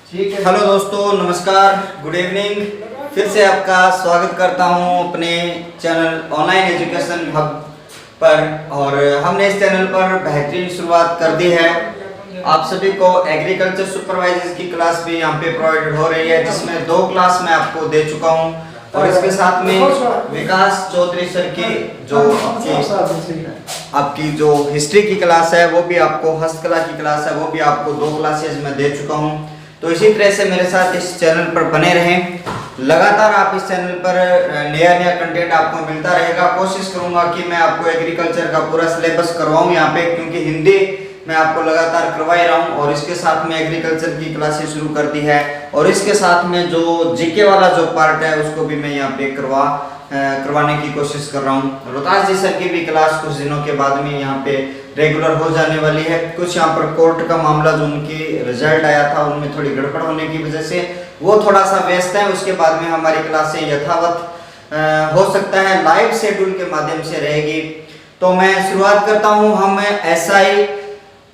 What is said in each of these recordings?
ठीक है। हेलो दोस्तों, नमस्कार, गुड इवनिंग। फिर से आपका स्वागत करता हूं अपने चैनल ऑनलाइन एजुकेशन हब पर। और हमने इस चैनल पर बेहतरीन शुरुआत कर दी है। आप सभी को एग्रीकल्चर सुपरवाइजर की क्लास भी यहाँ पे प्रोवाइड हो रही है, जिसमें 2 क्लास मैं आपको दे चुका हूँ। और इसके साथ में विकास चौधरी सर की जो आपकी जो हिस्ट्री की क्लास है, वो भी आपको, हस्तकला की क्लास है, वो भी आपको 2 क्लासेज में दे चुका हूँ। तो इसी तरह से मेरे साथ इस चैनल पर बने रहें। लगातार आप इस चैनल पर नया कंटेंट आपको मिलता रहेगा। कोशिश करूंगा कि मैं आपको एग्रीकल्चर का पूरा सिलेबस करवाऊं यहाँ पे, क्योंकि हिंदी मैं आपको लगातार करवा ही रहा हूँ। और इसके साथ में एग्रीकल्चर की क्लासेस शुरू कर दी है, और इसके साथ में जो जीके वाला जो पार्ट है उसको भी मैं यहाँ पे करवाने की कोशिश कर रहा हूँ। रोहतास जी सर की भी क्लास कुछ दिनों के बाद में यहाँ पे रेगुलर हो जाने वाली है। कुछ यहाँ पर कोर्ट का मामला जो उनकी रिजल्ट आया था, उनमें थोड़ी गड़बड़ होने की वजह से वो थोड़ा सा व्यस्त है। उसके बाद में हमारी क्लासें यथावत हो सकता है लाइव शेड्यूल के माध्यम से रहेगी। तो मैं शुरुआत करता हूँ। हम एसआई,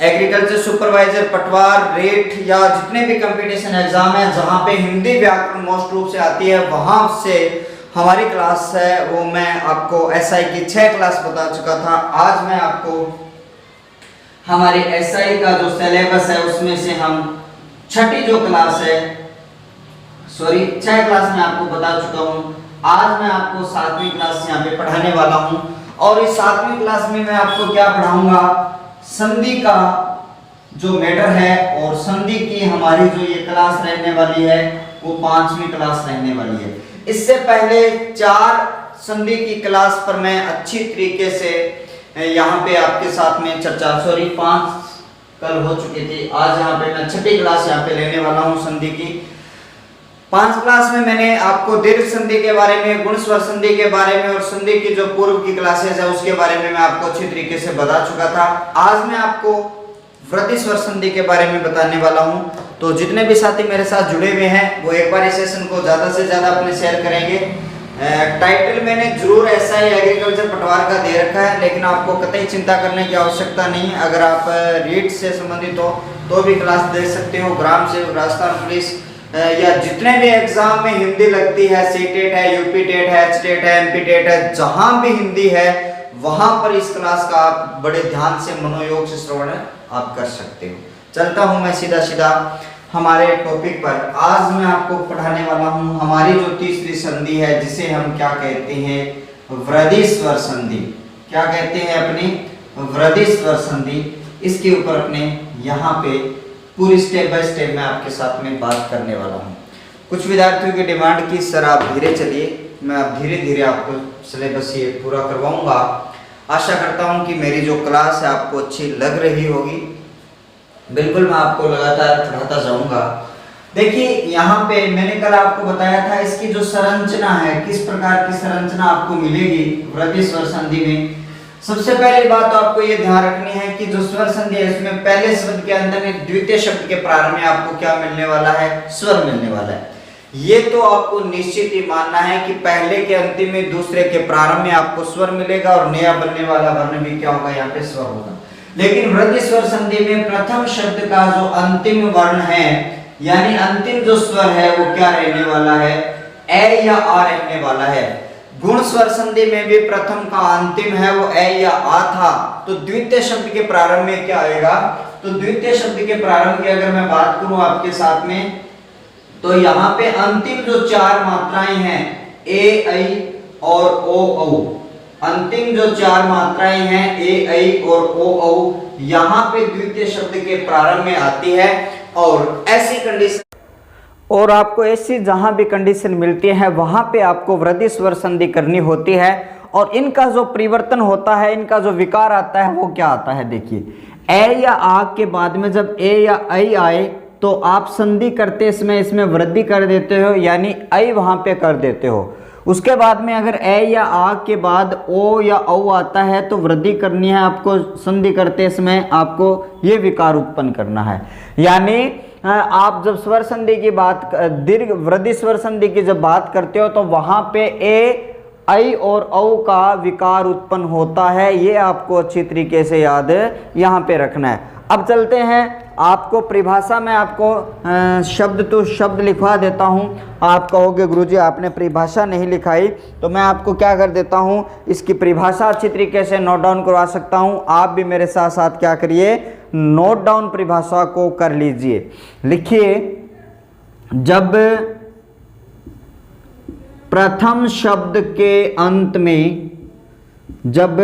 एग्रीकल्चर सुपरवाइजर, पटवार, रेट या जितने भी कंपटीशन एग्जाम है जहाँ पे हिंदी व्याकरण मोस्ट रूप से आती है, वहां से हमारी क्लास है वो मैं आपको एसआई की 6 क्लास बता चुका था। आज मैं आपको हमारी एसआई का जो सिलेबस है उसमें से हम छठी जो क्लास है, 6 क्लास में आपको बता चुका हूँ। आज मैं आपको 7वीं क्लास यहाँ पे पढ़ाने वाला हूँ। और इस 7वीं क्लास में मैं आपको क्या पढ़ाऊंगा, संधि का जो मैटर है। और संधि की हमारी जो ये क्लास रहने वाली है वो 5वीं क्लास रहने वाली है। इससे पहले 4 संधि की क्लास पर मैं अच्छी तरीके से यहाँ पे आपके साथ में चर्चा 5 कल हो चुकी थी। आज यहाँ पे मैं छठी क्लास यहाँ पे लेने वाला हूँ संधि की। 5 क्लास में मैंने आपको दीर्घ संधि के बारे में, गुण स्वर संधि के बारे में और संधि की जो पूर्व की क्लासेस है उसके बारे में मैं आपको अच्छी तरीके से बता चुका था। आज मैं आपको वृद्धि स्वर संधि के बारे में बताने वाला हूँ। तो जितने भी साथी मेरे साथ जुड़े हुए हैं वो एक बार इस सेशन को ज्यादा से ज्यादा अपने शेयर करेंगे। टाइटल मैंने जरूर एसआई एग्रीकल्चर पटवार का दे रखा है, लेकिन आपको कतई चिंता करने की आवश्यकता नहीं है। अगर आप रीट से संबंधित हो तो भी क्लास दे सकते हो। ग्राम सेवक, राजस्थान पुलिस या जितने भी एग्जाम में हिंदी लगती है, सीटेट है, यूपी टेट है, एच टेट है, एमपी टेट है, जहां भी हिंदी है वहां पर इस क्लास का आप बड़े ध्यान से, मनोयोग से श्रवण आप कर सकते हो। चलता हूं मैं सीधा हमारे टॉपिक पर। आज मैं आपको पढ़ाने वाला हूं हमारी जो तीसरी संधि है, जिसे हम क्या कहते हैं, वृद्धि स्वर संधि। क्या कहते हैं, अपनी वृद्धि स्वर संधि। इसके ऊपर अपने यहाँ पे पूरी स्टेप बाय स्टेप मैं आपके साथ में बात करने वाला हूँ। कुछ विद्यार्थियों की डिमांड की, सर आप धीरे चलिए, मैं अब धीरे धीरे आपको सिलेबस ये पूरा करवाऊंगा। आशा करता हूँ कि मेरी जो क्लास है आपको अच्छी लग रही होगी। बिल्कुल मैं आपको लगातार पढ़ाता जाऊंगा। देखिए यहाँ पे मैंने कल आपको बताया था इसकी जो संरचना है, किस प्रकार की संरचना आपको मिलेगी वृद्धि स्वर संधि में। सबसे पहली बात तो आपको ये ध्यान रखनी है कि जो स्वर संधि है इसमें पहले शब्द के अंदर में द्वितीय शब्द के प्रारंभ में आपको क्या मिलने वाला है, स्वर मिलने वाला है। ये तो आपको निश्चित ही मानना है कि पहले के अंतिम में, दूसरे के प्रारंभ में आपको स्वर मिलेगा और नया बनने वाला वर्ण भी क्या होगा, यहाँ पे स्वर होगा। लेकिन वृद्धि स्वर संधि में प्रथम शब्द का जो अंतिम वर्ण है, यानी अंतिम जो स्वर है वो क्या रहने वाला है, ए या आ रहने वाला है। गुण स्वर संधि में भी प्रथम का अंतिम है वो ए या आ था। तो द्वितीय शब्द के प्रारंभ में क्या आएगा, तो द्वितीय शब्द के प्रारंभ की अगर मैं बात करूं आपके साथ में, तो यहाँ पे अंतिम जो 4 मात्राएं हैं, ए, ऐ और ओ, औ, अंतिम जो 4 मात्राएं हैं ए, ऐ और ओ, औ, यहाँ पे द्वितीय शब्द के प्रारंभ में आती है। और ऐसी कंडीशन, और आपको ऐसी जहां भी कंडीशन मिलती है वहां पे आपको वृद्धि स्वर संधि करनी होती है। और इनका जो परिवर्तन होता है, इनका जो विकार आता है वो क्या आता है, देखिए ए या आ के बाद में जब ए या ऐ आए तो आप संधि करते समय इसमें वृद्धि कर देते हो, यानी ऐ वहां पे कर देते हो। उसके बाद में अगर ए या आ के बाद ओ या औ आता है तो वृद्धि करनी है आपको। संधि करते समय आपको ये विकार उत्पन्न करना है। यानी आप जब स्वर संधि की बात, दीर्घ वृद्धि स्वर संधि की जब बात करते हो तो वहां पे ए, ऐ और औ का विकार उत्पन्न होता है। ये आपको अच्छी तरीके से याद यहाँ पे रखना है। अब चलते हैं, आपको परिभाषा में आपको शब्द टू शब्द लिखवा देता हूं। आप कहोगे गुरुजी आपने परिभाषा नहीं लिखाई, तो मैं आपको क्या कर देता हूं, इसकी परिभाषा अच्छी तरीके से नोट डाउन करवा सकता हूं। आप भी मेरे साथ साथ क्या करिए, नोट डाउन परिभाषा को कर लीजिए। लिखिए, जब प्रथम शब्द के अंत में, जब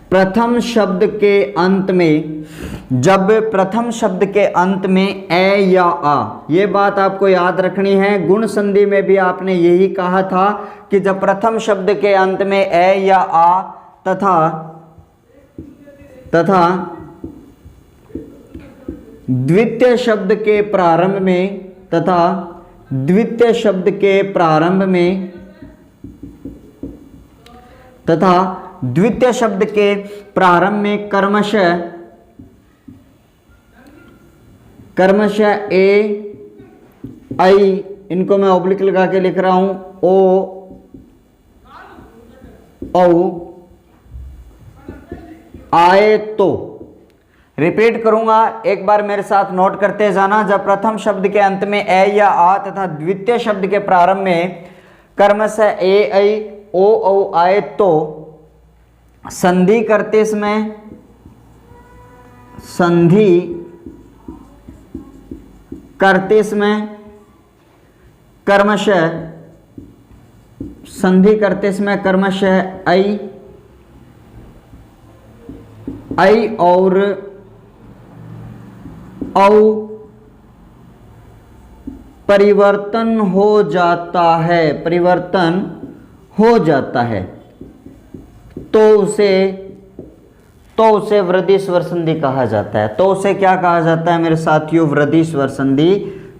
प्रथम शब्द के अंत में, जब प्रथम शब्द के अंत में ए या आ, ये बात आपको याद रखनी है। गुण संधि में भी आपने यही कहा था कि जब प्रथम शब्द के अंत में ए या आ तथा द्वितीय शब्द के प्रारंभ में, तथा द्वितीय शब्द के प्रारंभ में, तथा द्वितीय शब्द के प्रारंभ में कर्मशः ए आई, इनको मैं ऑब्लिक लगा के लिख रहा हूं, ओ औ आए तो। रिपीट करूंगा, एक बार मेरे साथ नोट करते जाना। जब प्रथम शब्द के अंत में ए या आ तथा द्वितीय शब्द के प्रारंभ में कर्मशः ए आई ओ औ आए तो संधि करते समय, संधि करते समय कर्मशः, संधि करते समय कर्मशः आई और औ परिवर्तन हो जाता है, परिवर्तन हो जाता है, तो उसे वृद्धि स्वर संधि कहा जाता है। तो उसे क्या कहा जाता है मेरे साथियों, वृद्धि स्वर संधि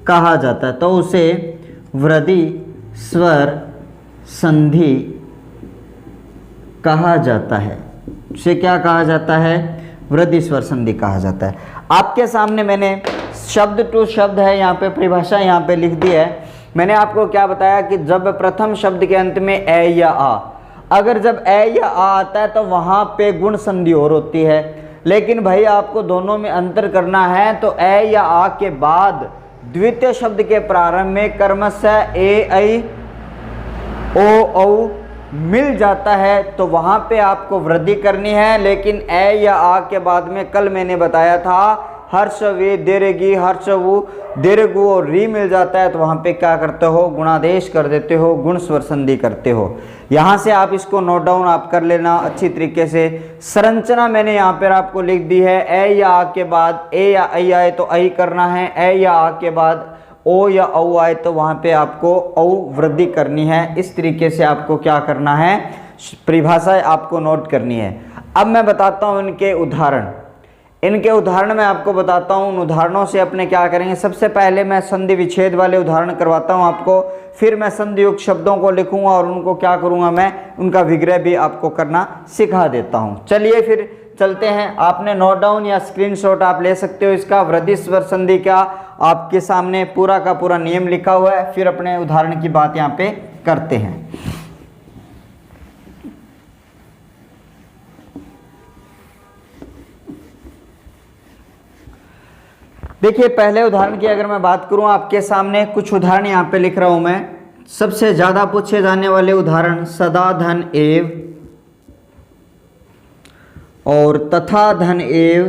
कहा जाता है। तो उसे वृद्धि स्वर संधि कहा जाता है। उसे क्या कहा जाता है, वृद्धि स्वर संधि कहा जाता है। आपके सामने मैंने शब्द टू शब्द है, यहाँ पे परिभाषा यहाँ पे लिख दी है। मैंने आपको क्या बताया कि जब प्रथम शब्द के अंत में ए या आ, अगर जब ए या आ आता है तो वहां पे गुण संधि और होती है, लेकिन भाई आपको दोनों में अंतर करना है। तो ए या आ के बाद द्वितीय शब्द के प्रारंभ में कर्मशः ए आई ओ औ मिल जाता है, तो वहां पे आपको वृद्धि करनी है। लेकिन ए या आ के बाद में कल मैंने बताया था हर्ष वे दीर्घी, हर्ष वो दीर्घ और री मिल जाता है, तो वहां पे क्या करते हो, गुणादेश कर देते हो, गुण स्वर संधि करते हो। यहां से आप इसको नोट डाउन आप कर लेना अच्छी तरीके से। संरचना मैंने यहाँ पर आपको लिख दी है, ए या आ के बाद ए या आई आए तो आई करना है, ए या आ के बाद ओ या औ आए तो वहां पे आपको औ वृद्धि करनी है। इस तरीके से आपको क्या करना है, परिभाषा आपको नोट करनी है। अब मैं बताता हूं इनके उदाहरण। इनके उदाहरण मैं आपको बताता हूं, उन उदाहरणों से अपने क्या करेंगे। सबसे पहले मैं संधि विच्छेद वाले उदाहरण करवाता हूं आपको, फिर मैं संधि युक्त शब्दों को लिखूंगा और उनको क्या करूंगा, मैं उनका विग्रह भी आपको करना सिखा देता हूं। चलिए फिर चलते हैं। आपने नोट डाउन या स्क्रीनशॉट आप ले सकते हो इसका। वृद्धि स्वर संधि का आपके सामने पूरा का पूरा नियम लिखा हुआ है। फिर अपने उदाहरण की बात यहाँ पे करते हैं। देखिए, पहले उदाहरण की अगर मैं बात करूं, आपके सामने कुछ उदाहरण यहाँ पे लिख रहा हूं मैं। सबसे ज्यादा पूछे जाने वाले उदाहरण सदा धन एव और तथा धन एव,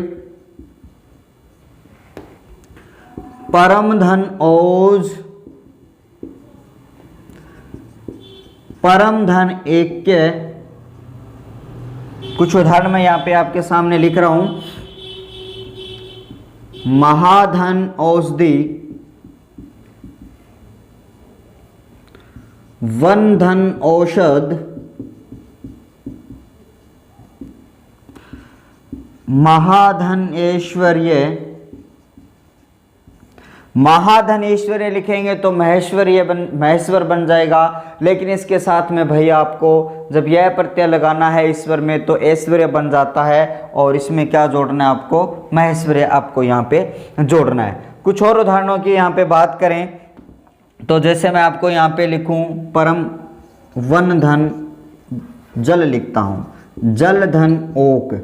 परम धन ओज, परम धन ऐक्य। कुछ उदाहरण मैं यहाँ पे आपके सामने लिख रहा हूं। महाधन औषधि, वन धन औषध, महाधन ऐश्वर्य। महाधन ऐश्वर्य लिखेंगे तो महेश्वर बन जाएगा, लेकिन इसके साथ में भैया आपको जब यह प्रत्यय लगाना है ईश्वर में तो ऐश्वर्य बन जाता है, और इसमें क्या जोड़ना है आपको, महेश्वर्य आपको यहाँ पे जोड़ना है। कुछ और उदाहरणों की यहाँ पे बात करें तो जैसे मैं आपको यहाँ पे लिखूं, परम वन धन जल लिखता हूँ, जल धन ओक,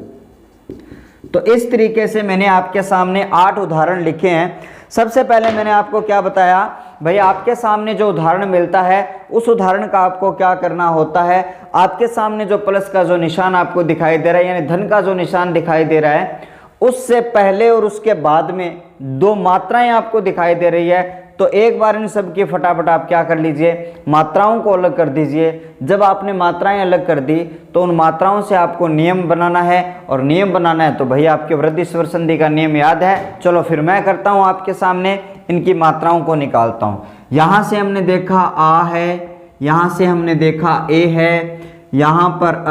तो इस तरीके से मैंने आपके सामने 8 उदाहरण लिखे हैं। सबसे पहले मैंने आपको क्या बताया भाई, आपके सामने जो उदाहरण मिलता है उस उदाहरण का आपको क्या करना होता है, आपके सामने जो प्लस का जो निशान आपको दिखाई दे रहा है, यानी धन का जो निशान दिखाई दे रहा है, उससे पहले और उसके बाद में 2 मात्राएं आपको दिखाई दे रही है, तो एक बार इन सब की फटाफट आप क्या कर लीजिए, मात्राओं को अलग कर दीजिए। जब आपने मात्राएं अलग कर दी तो उन मात्राओं से आपको नियम बनाना है, और नियम बनाना है तो भाई आपके वृद्धि स्वर संधि का नियम याद है। चलो फिर मैं करता हूं आपके सामने, इनकी मात्राओं को निकालता हूं। यहां से हमने देखा आ है, यहां से हमने देखा ए है, यहां पर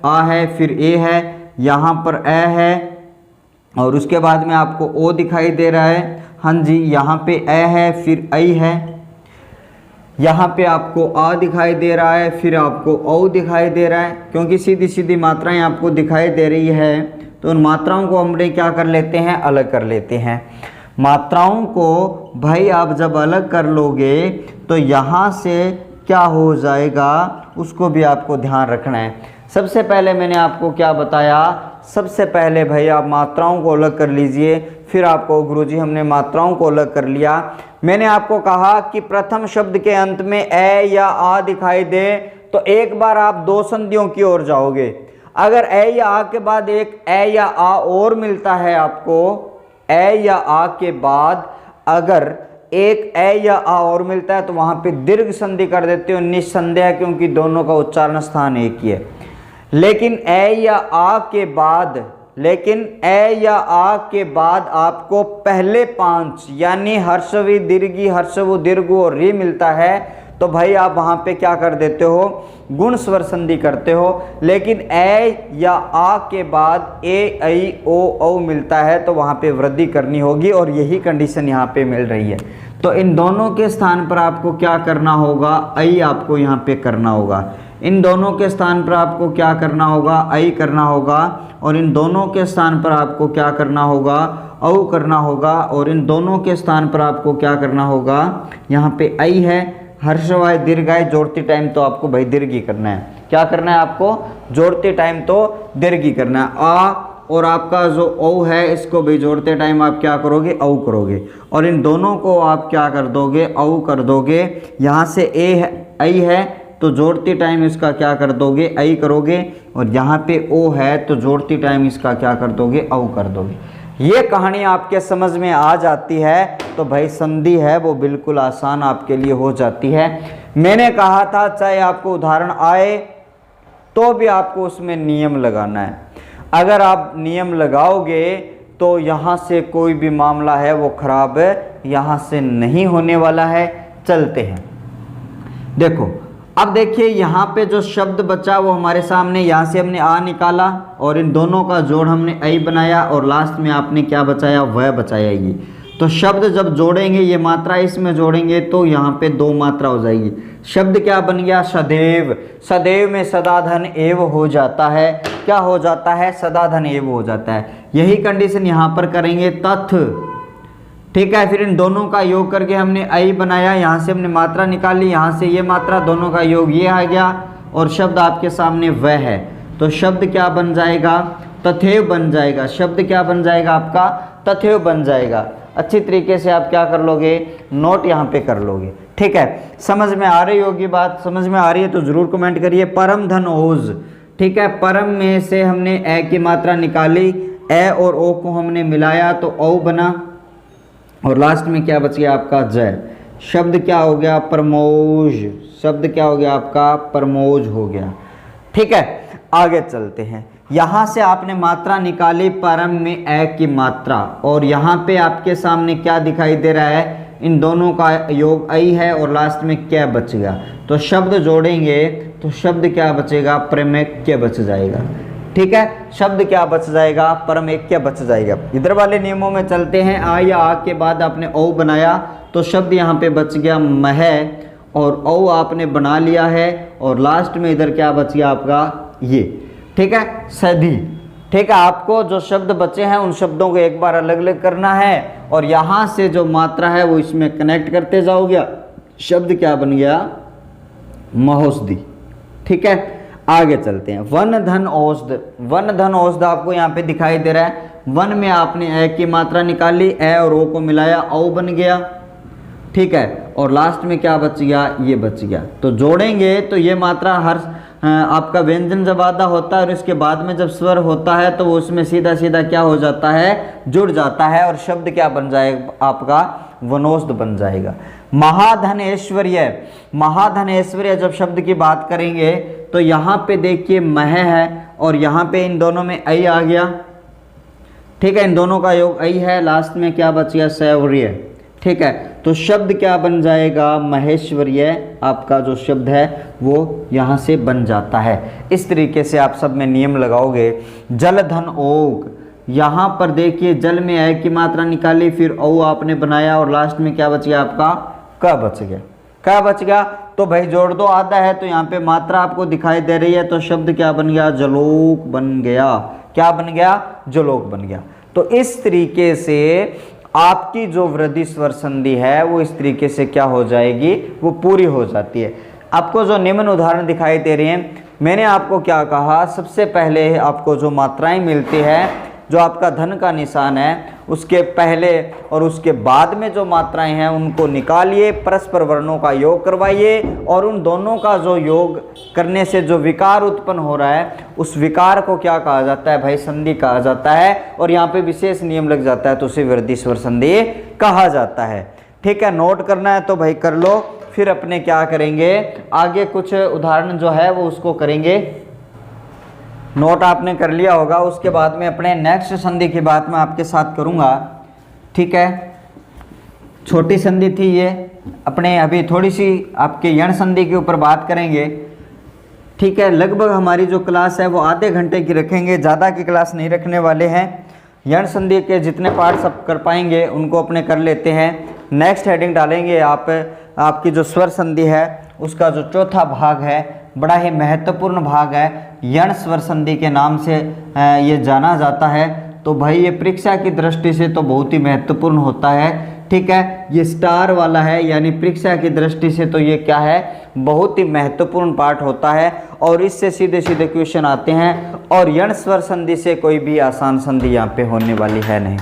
आ है, फिर ए है, यहां पर ए है, और उसके बाद में आपको ओ दिखाई दे रहा है। हाँ जी, यहाँ पे ए है, फिर आई है, यहाँ पे आपको आ दिखाई दे रहा है, फिर आपको औ दिखाई दे रहा है। क्योंकि सीधी सीधी मात्राएं आपको दिखाई दे रही है, तो उन मात्राओं को हम क्या कर लेते हैं, अलग कर लेते हैं। मात्राओं को भाई आप जब अलग कर लोगे तो यहाँ से क्या हो जाएगा, उसको भी आपको ध्यान रखना है। सबसे पहले मैंने आपको क्या बताया, सबसे पहले भाई आप मात्राओं को अलग कर लीजिए। फिर आपको गुरुजी हमने मात्राओं को अलग कर लिया। मैंने आपको कहा कि प्रथम शब्द के अंत में ए या आ दिखाई दे तो एक बार आप 2 संधियों की ओर जाओगे। अगर ए या आ के बाद एक ए या आ और मिलता है आपको, ए या आ के बाद अगर एक ए या आ और मिलता है तो वहां पे दीर्घ संधि कर देते हो निस्संदेह, क्योंकि दोनों का उच्चारण स्थान एक ही है। लेकिन ए या आ के बाद आपको पहले 5 यानी हर्षवी दीर्घी हर्षवु दीर्घु और री मिलता है, तो भाई आप वहां पे क्या कर देते हो, गुण स्वर संधि करते हो। लेकिन ए या आ के बाद ए ऐ ओ औ मिलता है तो वहां पे वृद्धि करनी होगी, और यही कंडीशन यहाँ पे मिल रही है। तो इन दोनों के स्थान पर आपको क्या करना होगा, ऐ आपको यहाँ पे करना होगा। इन दोनों के स्थान पर आपको क्या करना होगा, ऐ करना होगा, और इन दोनों के स्थान पर आपको क्या करना होगा, औ करना होगा, और इन दोनों के स्थान पर आपको क्या करना होगा, यहाँ पे ऐ है, हर्षवाय दीर्घाय जोड़ते टाइम तो आपको भाई दीर्घी करना है। क्या करना है आपको, जोड़ते टाइम तो दीर्घी करना है। आ और आपका जो औ है इसको भी जोड़ते टाइम आप क्या करोगे, औ करोगे, और इन दोनों को आप क्या कर दोगे, औ कर दोगे। यहाँ से ए है, ऐ है, तो जोड़ते टाइम इसका क्या कर दोगे, ऐ करोगे, और यहाँ पे ओ है तो जोड़ते टाइम इसका क्या कर दोगे, औ कर दोगे। ये कहानी आपके समझ में आ जाती है तो भाई संधि है वो बिल्कुल आसान आपके लिए हो जाती है। मैंने कहा था चाहे आपको उदाहरण आए तो भी आपको उसमें नियम लगाना है। अगर आप नियम लगाओगे तो यहाँ से कोई भी मामला है वो खराब यहाँ से नहीं होने वाला है। चलते हैं, देखो अब देखिए यहाँ पे जो शब्द बचा वो हमारे सामने, यहाँ से हमने आ निकाला और इन दोनों का जोड़ हमने ऐ बनाया, और लास्ट में आपने क्या बचाया, वह बचाया। ये तो शब्द जब जोड़ेंगे, ये मात्रा इसमें जोड़ेंगे तो यहाँ पे 2 मात्रा हो जाएगी। शब्द क्या बन गया, सदैव। सदैव में सदाधन एव हो जाता है। क्या हो जाता है, सदाधन एव हो जाता है। यही कंडीशन यहाँ पर करेंगे, तथ, ठीक है। फिर इन दोनों का योग करके हमने ऐ बनाया, यहाँ से हमने मात्रा निकाली, यहाँ से ये मात्रा, दोनों का योग ये आ गया, और शब्द आपके सामने वह है। तो शब्द क्या बन जाएगा, तथैव बन जाएगा। शब्द क्या बन जाएगा आपका, तथैव बन जाएगा। अच्छी तरीके से आप क्या कर लोगे, नोट यहाँ पे कर लोगे, ठीक है। समझ में आ रही होगी बात, समझ में आ रही है तो जरूर कमेंट करिए। परम धन ओज, ठीक है। परम में से हमने ए की मात्रा निकाली, ए और ओ को हमने मिलाया तो औ बना, और लास्ट में क्या बच गया आपका, जय। शब्द क्या हो गया, प्रमोज। शब्द क्या हो गया आपका, प्रमोज हो गया, ठीक है। आगे चलते हैं। यहाँ से आपने मात्रा निकाली, परम में ए की मात्रा, और यहाँ पे आपके सामने क्या दिखाई दे रहा है, इन दोनों का योग ऐ है, और लास्ट में क्या बच गया। तो शब्द जोड़ेंगे तो शब्द क्या बचेगा, प्रमेक्य बच जाएगा, ठीक है। शब्द क्या बच जाएगा, परमेक्य बच जाएगा। इधर वाले नियमों में चलते हैं। आ या आ के बाद आपने औ बनाया तो शब्द यहाँ पे बच गया मह, और औ आपने बना लिया है, और लास्ट में इधर क्या बच गया आपका, ये, ठीक है, सधी, ठीक है। आपको जो शब्द बचे हैं उन शब्दों को एक बार अलग अलग करना है, और यहाँ से जो मात्रा है वो इसमें कनेक्ट करते जाओगे। शब्द क्या बन गया, महोषधि, ठीक है। आगे चलते हैं। वन धन औषध, वन धन औषध आपको यहाँ पे दिखाई दे रहा है। वन में आपने ए की मात्रा निकाली, ए और ओ को मिलाया, औ बन गया, ठीक है, और लास्ट में क्या बच गया, ये बच गया। तो जोड़ेंगे तो ये मात्रा हर आपका व्यंजन जब आधा होता है और इसके बाद में जब स्वर होता है तो वो उसमें सीधा सीधा क्या हो जाता है, जुड़ जाता है, और शब्द क्या बन जाएगा आपका, वनौषध बन जाएगा। महाधन ऐश्वर्य, महाधन ऐश्वर्य जब शब्द की बात करेंगे तो यहाँ पे देखिए मह है और यहाँ पे इन दोनों में ऐ आ गया, ठीक है, इन दोनों का योग ऐ है, लास्ट में क्या बच गया, शौर्य, ठीक है। तो शब्द क्या बन जाएगा, महेश्वर्य आपका जो शब्द है वो यहाँ से बन जाता है। इस तरीके से आप सब में नियम लगाओगे। जल धन ओग, यहाँ पर देखिए जल में ऐ की मात्रा निकाली, फिर औ आपने बनाया और लास्ट में क्या बच गया आपका, क बच गया, क बच गया। तो भाई जोड़ दो, आधा है तो यहाँ पे मात्रा आपको दिखाई दे रही है, तो शब्द क्या बन गया, जलोक बन गया। क्या बन गया, जलोक बन गया। तो इस तरीके से आपकी जो वृद्धि स्वर संधि है वो इस तरीके से क्या हो जाएगी, वो पूरी हो जाती है। आपको जो निम्न उदाहरण दिखाई दे रहे हैं, मैंने आपको क्या कहा, सबसे पहले आपको जो मात्राएं मिलती है, जो आपका धन का निशान है उसके पहले और उसके बाद में जो मात्राएं हैं उनको निकालिए, परस्पर वर्णों का योग करवाइए, और उन दोनों का जो योग करने से जो विकार उत्पन्न हो रहा है उस विकार को क्या कहा जाता है भाई, संधि कहा जाता है। और यहाँ पे विशेष नियम लग जाता है तो उसे वृद्धि स्वर संधि कहा जाता है, ठीक है। नोट करना है तो भाई कर लो, फिर अपने क्या करेंगे, आगे कुछ उदाहरण जो है वो उसको करेंगे। नोट आपने कर लिया होगा, उसके बाद में अपने नेक्स्ट संधि की बात मैं आपके साथ करूंगा, ठीक है। छोटी संधि थी ये, अपने अभी थोड़ी सी आपके यण संधि के ऊपर बात करेंगे, ठीक है। लगभग हमारी जो क्लास है वो आधे घंटे की रखेंगे, ज़्यादा की क्लास नहीं रखने वाले हैं। यण संधि के जितने पार्ट सब कर पाएंगे उनको अपने कर लेते हैं। नेक्स्ट हेडिंग डालेंगे आपकी जो स्वर संधि है उसका जो चौथा भाग है, बड़ा ही महत्वपूर्ण भाग है, यण स्वर संधि के नाम से ये जाना जाता है। तो भाई ये परीक्षा की दृष्टि से तो बहुत ही महत्वपूर्ण होता है, ठीक है। ये स्टार वाला है, यानी परीक्षा की दृष्टि से तो ये क्या है, बहुत ही महत्वपूर्ण पार्ट होता है, और इससे सीधे सीधे क्वेश्चन आते हैं। और यण स्वर संधि से कोई भी आसान संधि यहाँ पे होने वाली है नहीं।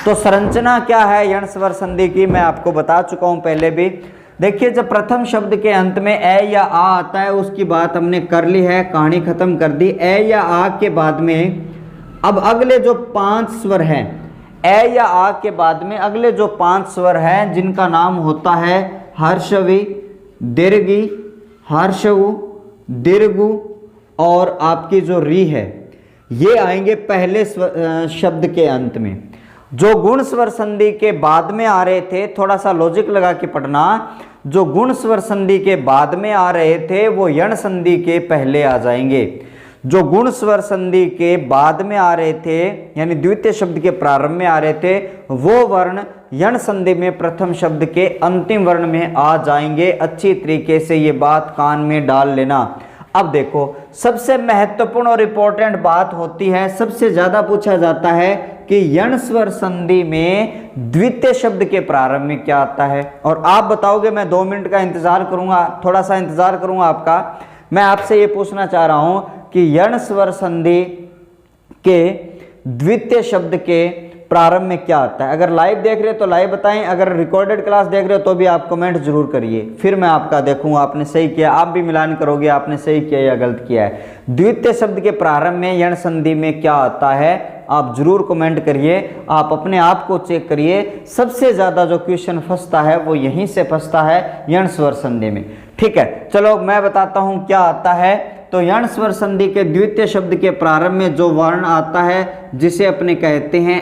तो संरचना क्या है यण स्वर संधि की, मैं आपको बता चुका हूँ पहले भी। देखिए जब प्रथम शब्द के अंत में ए या आ आता है उसकी बात हमने कर ली है, कहानी खत्म कर दी। ए या आ के बाद में अब अगले जो 5 स्वर हैं, ए या आ के बाद में अगले जो 5 स्वर हैं जिनका नाम होता है हर्षवी, दीर्घी, हर्षऊ, दीर्घु और आपकी जो री है, ये आएंगे पहले शब्द के अंत में। जो गुण स्वर संधि के बाद में आ रहे थे, थोड़ा सा लॉजिक लगा के पढ़ना, जो गुण स्वर संधि के बाद में आ रहे थे वो यण संधि के पहले आ जाएंगे। जो गुण स्वर संधि के बाद में आ रहे थे यानी द्वितीय शब्द के प्रारंभ में आ रहे थे, वो वर्ण यण संधि में प्रथम शब्द के अंतिम वर्ण में आ जाएंगे। अच्छी तरीके से ये बात कान में डाल लेना। अब देखो सबसे महत्वपूर्ण और इंपॉर्टेंट बात होती है, सबसे ज्यादा पूछा जाता है कि यण स्वर संधि में द्वितीय शब्द के प्रारंभ में क्या आता है। और आप बताओगे, मैं 2 मिनट का इंतजार करूंगा, थोड़ा सा इंतजार करूंगा आपका। मैं आपसे ये पूछना चाह रहा हूं कि यण स्वर संधि के द्वितीय शब्द के प्रारंभ में क्या आता है। अगर लाइव देख रहे हो तो लाइव बताएं, अगर रिकॉर्डेड क्लास देख रहे हो तो भी आप कमेंट जरूर करिए, फिर मैं आपका देखूंगा आपने सही किया, आप भी मिलान करोगे आपने सही किया या गलत किया है। द्वितीय शब्द के प्रारंभ में यण संधि में क्या आता है, आप जरूर कमेंट करिए, आप अपने आप को चेक करिए। सबसे ज्यादा जो क्वेश्चन फंसता है वो यहीं से फंसता है, यण स्वर संधि में। ठीक है, चलो मैं बताता हूं क्या आता है। तो यण स्वर संधि के द्वितीय शब्द के प्रारंभ में जो वर्ण आता है जिसे अपने कहते हैं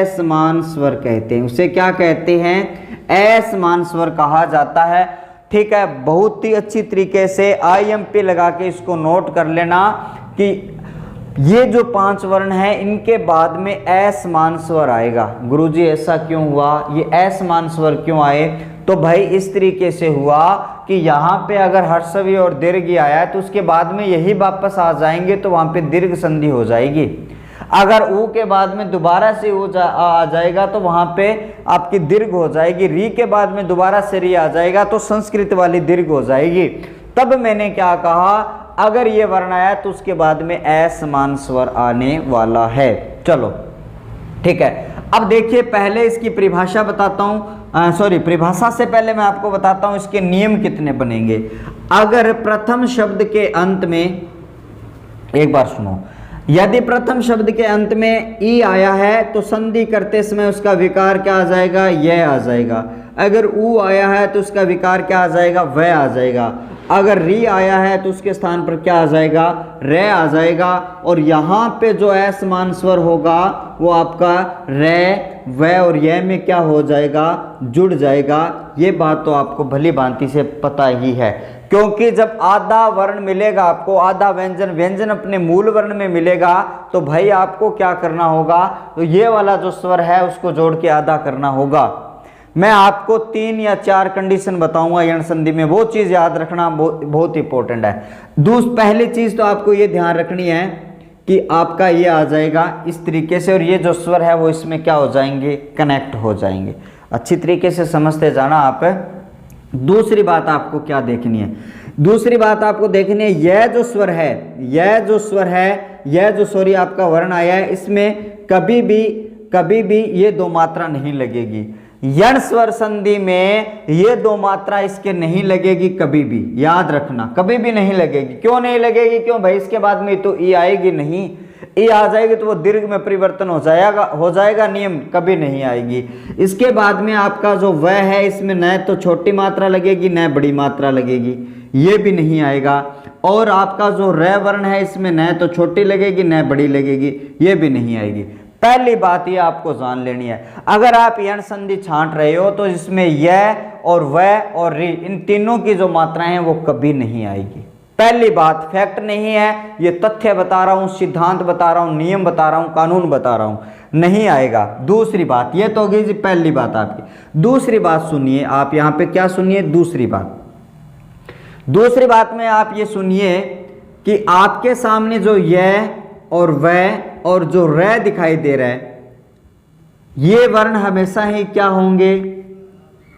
असमान स्वर कहते हैं, उसे क्या कहते हैं, असमान स्वर कहा जाता है। ठीक है, बहुत ही अच्छी तरीके से IMP लगा के इसको नोट कर लेना कि ये जो 5 वर्ण हैं इनके बाद में असमान स्वर आएगा। गुरुजी ऐसा क्यों हुआ, ये असमान स्वर क्यों आए? तो भाई इस तरीके से हुआ कि यहाँ पे अगर हर्षवी और दीर्घ आया है तो उसके बाद में यही वापस आ जाएंगे तो वहां पे दीर्घ संधि हो जाएगी। अगर ऊ के बाद में दोबारा से ऊ आ जाएगा तो वहां पे आपकी दीर्घ हो जाएगी। री के बाद में दोबारा से री आ जाएगा तो संस्कृत वाली दीर्घ हो जाएगी। तब मैंने क्या कहा, अगर ये वर्ण आया तो उसके बाद में असमान स्वर आने वाला है। चलो ठीक है, अब देखिए पहले इसकी परिभाषा बताता हूं, सॉरी परिभाषा से पहले मैं आपको बताता हूं इसके नियम कितने बनेंगे। अगर प्रथम शब्द के अंत में, एक बार सुनो, यदि प्रथम शब्द के अंत में ई आया है तो संधि करते समय उसका विकार क्या आ जाएगा, यह आ जाएगा। अगर ऊ आया है तो उसका विकार क्या आ जाएगा, वह आ जाएगा। अगर री आया है तो उसके स्थान पर क्या आ जाएगा, रे आ जाएगा। और यहाँ पे जो असमान स्वर होगा वो आपका रे, व और यह में क्या हो जाएगा, जुड़ जाएगा। ये बात तो आपको भली भांति से पता ही है, क्योंकि जब आधा वर्ण मिलेगा आपको, आधा व्यंजन, व्यंजन अपने मूल वर्ण में मिलेगा, तो भाई आपको क्या करना होगा, तो ये वाला जो स्वर है उसको जोड़ के आधा करना होगा। मैं आपको 3 या 4 कंडीशन बताऊंगा यण संधि में, वो चीज याद रखना बहुत इंपॉर्टेंट है। पहली चीज तो आपको ये ध्यान रखनी है कि आपका ये आ जाएगा इस तरीके से, और ये जो स्वर है वो इसमें क्या हो जाएंगे, कनेक्ट हो जाएंगे। अच्छी तरीके से समझते जाना आप। दूसरी बात आपको क्या देखनी है, दूसरी बात आपको देखनी है, यह जो स्वर है, यह जो स्वर है, यह जो सॉरी आपका वर्ण आया है, इसमें कभी भी ये दो मात्रा नहीं लगेगी। यण स्वर संधि में ये दो मात्रा इसके नहीं लगेगी, कभी भी याद रखना, कभी भी नहीं लगेगी। क्यों नहीं लगेगी, क्यों भाई, इसके बाद में तो ई आएगी नहीं, ई आ जाएगी तो वो दीर्घ में परिवर्तन हो जाएगा, नियम कभी नहीं आएगी। इसके बाद में आपका जो वह है, इसमें न तो छोटी मात्रा लगेगी न बड़ी मात्रा लगेगी, ये भी नहीं आएगा। और आपका जो र वर्ण है, इसमें न तो छोटी लगेगी न बड़ी लगेगी, ये भी नहीं आएगी। पहली बात ये आपको जान लेनी है, अगर आप यण संधि छांट रहे हो तो इसमें यह और वह और री, इन तीनों की जो मात्राएं हैं वो कभी नहीं आएगी। पहली बात, फैक्ट नहीं है, ये तथ्य बता रहा हूं, सिद्धांत बता रहा हूं, नियम बता रहा हूं, कानून बता रहा हूं, नहीं आएगा। दूसरी बात, ये तो होगी जी पहली बात आपकी। दूसरी बात सुनिए आप, यहां पे क्या सुनिए, दूसरी बात में आप ये सुनिए कि आपके सामने जो यह और वह और जो रे दिखाई दे रहा है, ये वर्ण हमेशा ही क्या होंगे,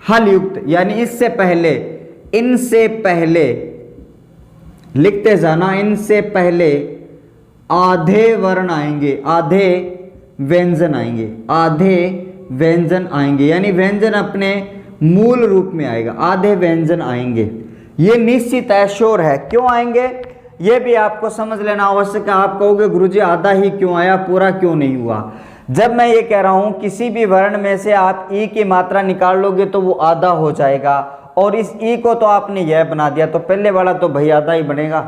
हल युक्त, यानी इससे पहले, इनसे पहले लिखते जाना, इनसे पहले आधे वर्ण आएंगे, आधे व्यंजन आएंगे, आधे व्यंजन आएंगे, यानी व्यंजन अपने मूल रूप में आएगा, आधे व्यंजन आएंगे। ये निश्चित है, श्योर है। क्यों आएंगे ये भी आपको समझ लेना आवश्यक है। आप कहोगे गुरुजी आधा ही क्यों आया, पूरा क्यों नहीं हुआ। जब मैं ये कह रहा हूं किसी भी वर्ण में से आप ई की मात्रा निकाल लोगे तो वो आधा हो जाएगा, और इस ई को तो आपने यह बना दिया तो पहले वाला तो भाई आधा ही बनेगा।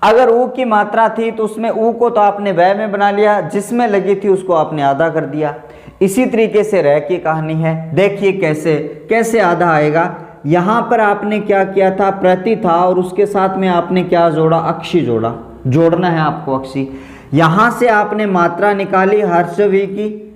अगर ऊ की मात्रा थी तो उसमें ऊ को तो आपने वह में बना लिया, जिसमें लगी थी उसको आपने आधा कर दिया। इसी तरीके से रह की कहानी है। देखिए कैसे आधा आएगा। यहां पर आपने क्या किया था, प्रति था और उसके साथ में आपने क्या जोड़ा, अक्षी जोड़ा, जोड़ना है आपको अक्षी। यहां से आपने मात्रा निकाली हर्षवी की,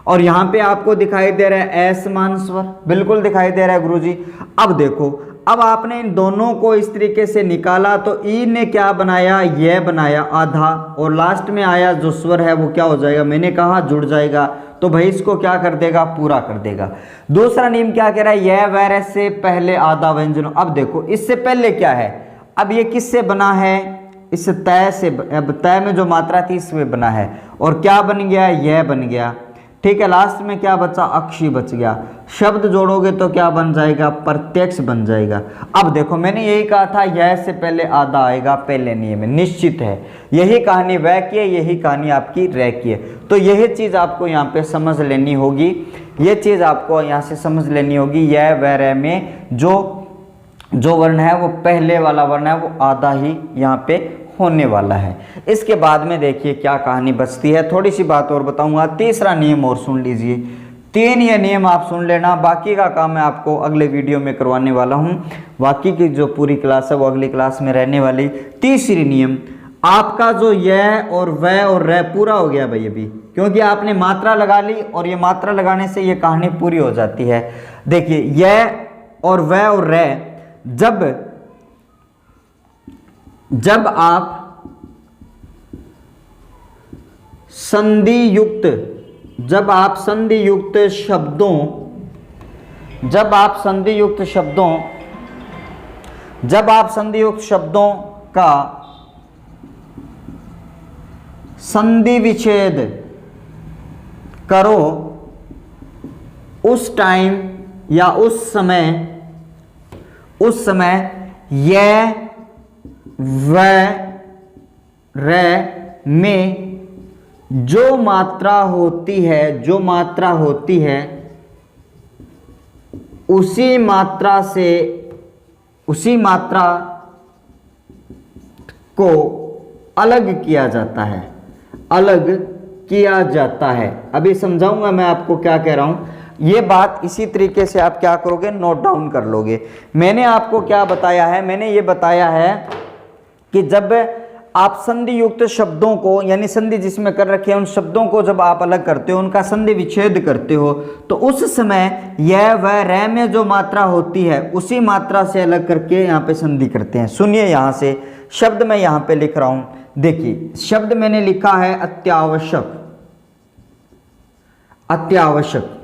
और यहां पे आपको दिखाई दे रहा है असमान स्वर, बिल्कुल दिखाई दे रहा है गुरुजी। अब देखो, अब आपने इन दोनों को इस तरीके से निकाला तो ई ने क्या बनाया, यह बनाया आधा, और लास्ट में आया जो स्वर है वो क्या हो जाएगा, मैंने कहा जुड़ जाएगा, तो भाई इसको क्या कर देगा, पूरा कर देगा। दूसरा नियम क्या कह रहा है, यह वैर से पहले आधा व्यंजन। अब देखो इससे पहले क्या है, अब ये किससे बना है, इस तय से, अब तय में जो मात्रा थी इसमें बना है, और क्या बन गया, यह बन गया, ठीक है। लास्ट में क्या बचा, अक्षी बच गया। शब्द जोड़ोगे तो क्या बन जाएगा, प्रत्यक्ष बन जाएगा। अब देखो मैंने यही कहा था, यह से पहले आधा आएगा, पहले नियम में निश्चित है। यही कहानी वह की है, यही कहानी आपकी रह की है। तो यही चीज आपको यहाँ पे समझ लेनी होगी, ये चीज आपको यहाँ से समझ लेनी होगी। यह वह रह में जो वर्ण है वो पहले वाला वर्ण है, वो आधा ही यहाँ पे होने वाला है। इसके बाद में देखिए क्या कहानी बचती है। थोड़ी सी बात और बताऊंगा, तीसरा नियम और सुन लीजिए। 3 ये नियम आप सुन लेना, बाकी का काम मैं आपको अगले वीडियो में करवाने वाला हूं। बाकी की जो पूरी क्लास है वो अगली क्लास में रहने वाली। तीसरी नियम आपका जो यह और वह और रह पूरा हो गया भाई अभी, क्योंकि आपने मात्रा लगा ली, और ये मात्रा लगाने से ये कहानी पूरी हो जाती है। देखिए यह और वह और रह, जब आप संधि युक्त शब्दों का संधि विच्छेद करो उस टाइम या उस समय यह व र में जो मात्रा होती है उसी मात्रा को अलग किया जाता है। अभी समझाऊंगा मैं आपको क्या कह रहा हूं। ये बात इसी तरीके से आप क्या करोगे, नोट डाउन कर लोगे। मैंने आपको क्या बताया है, मैंने ये बताया है कि जब आप संधि युक्त शब्दों को, यानी संधि जिसमें कर रखे हैं उन शब्दों को जब आप अलग करते हो, उनका संधि विच्छेद करते हो, तो उस समय यह व र में जो मात्रा होती है उसी मात्रा से अलग करके यहाँ पे संधि करते हैं। सुनिए, यहाँ से शब्द मैं यहाँ पे लिख रहा हूं। देखिए, शब्द मैंने लिखा है अत्यावश्यक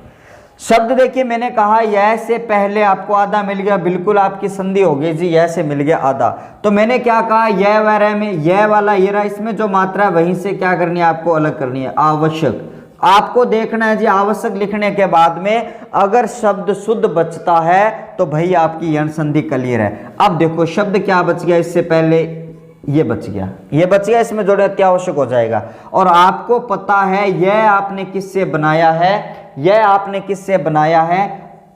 शब्द। देखिए, मैंने कहा यह से पहले आपको आधा मिल गया, बिल्कुल आपकी संधि हो गई जी, यह से मिल गया आधा। तो मैंने क्या कहा, यह व र में यह वाला ये रहा, इसमें जो मात्रा है वहीं से क्या करनी है, आपको अलग करनी है। आवश्यक आपको देखना है जी, आवश्यक लिखने के बाद में अगर शब्द शुद्ध बचता है तो भाई आपकी यण संधि क्लियर है। अब देखो शब्द क्या बच गया, इससे पहले ये बच गया, इसमें जोड़े अत्यावश्यक हो जाएगा। और आपको पता है यह आपने किससे बनाया है,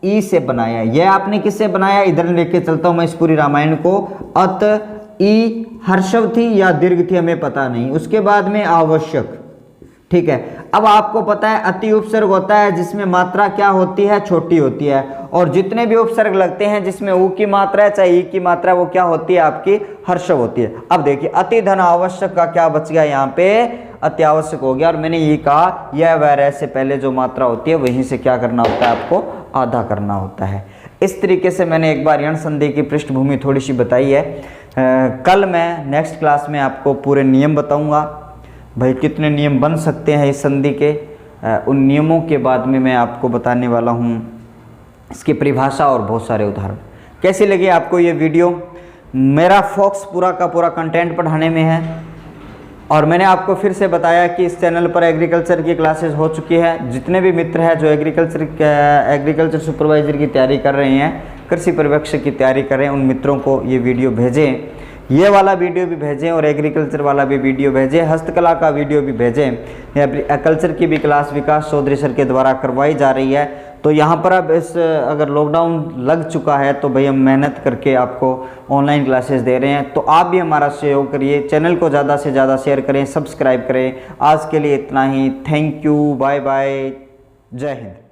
ई से बनाया है। यह आपने किससे बनाया, इधर लेके चलता हूं मैं इस पूरी रामायण को। अत ई हर्षव थी या दीर्घ थी हमें पता नहीं, उसके बाद में आवश्यक, ठीक है। अब आपको पता है अति उपसर्ग होता है जिसमें मात्रा क्या होती है, छोटी होती है, और जितने भी उपसर्ग लगते हैं जिसमें ऊ की मात्रा है चाहे ई की मात्रा, वो क्या होती है, आपकी हर्षव होती है। अब देखिए, अति धन आवश्यक का क्या बच गया, यहाँ पे अत्यावश्यक हो गया। और मैंने ये कहा यह व र से पहले जो मात्रा होती है वहीं से क्या करना होता है, आपको आधा करना होता है। इस तरीके से मैंने एक बार यण संधि की पृष्ठभूमि थोड़ी सी बताई है। कल मैं नेक्स्ट क्लास में आपको पूरे नियम बताऊंगा, भाई कितने नियम बन सकते हैं इस संधि के। उन नियमों के बाद में मैं आपको बताने वाला हूँ इसकी परिभाषा और बहुत सारे उदाहरण। कैसी लगी आपको ये वीडियो? मेरा फोकस पूरा का पूरा कंटेंट पढ़ाने में है, और मैंने आपको फिर से बताया कि इस चैनल पर एग्रीकल्चर की क्लासेस हो चुकी है। जितने भी मित्र हैं जो एग्रीकल्चर सुपरवाइजर की तैयारी कर रहे हैं, कृषि पर्यवेक्षक की तैयारी कर रहे हैं, उन मित्रों को ये वीडियो भेजें, ये वाला वीडियो भी भेजें और एग्रीकल्चर वाला भी वीडियो भेजें, हस्तकला का वीडियो भी भेजें। एग्रीकल्चर की भी क्लास विकास चौधरी सर के द्वारा करवाई जा रही है। तो यहाँ पर अब अगर लॉकडाउन लग चुका है तो भाई हम मेहनत करके आपको ऑनलाइन क्लासेस दे रहे हैं। तो आप भी हमारा सहयोग करिए, चैनल को ज़्यादा से ज़्यादा शेयर करें, सब्सक्राइब करें। आज के लिए इतना ही। थैंक यू, बाय बाय, जय हिंद।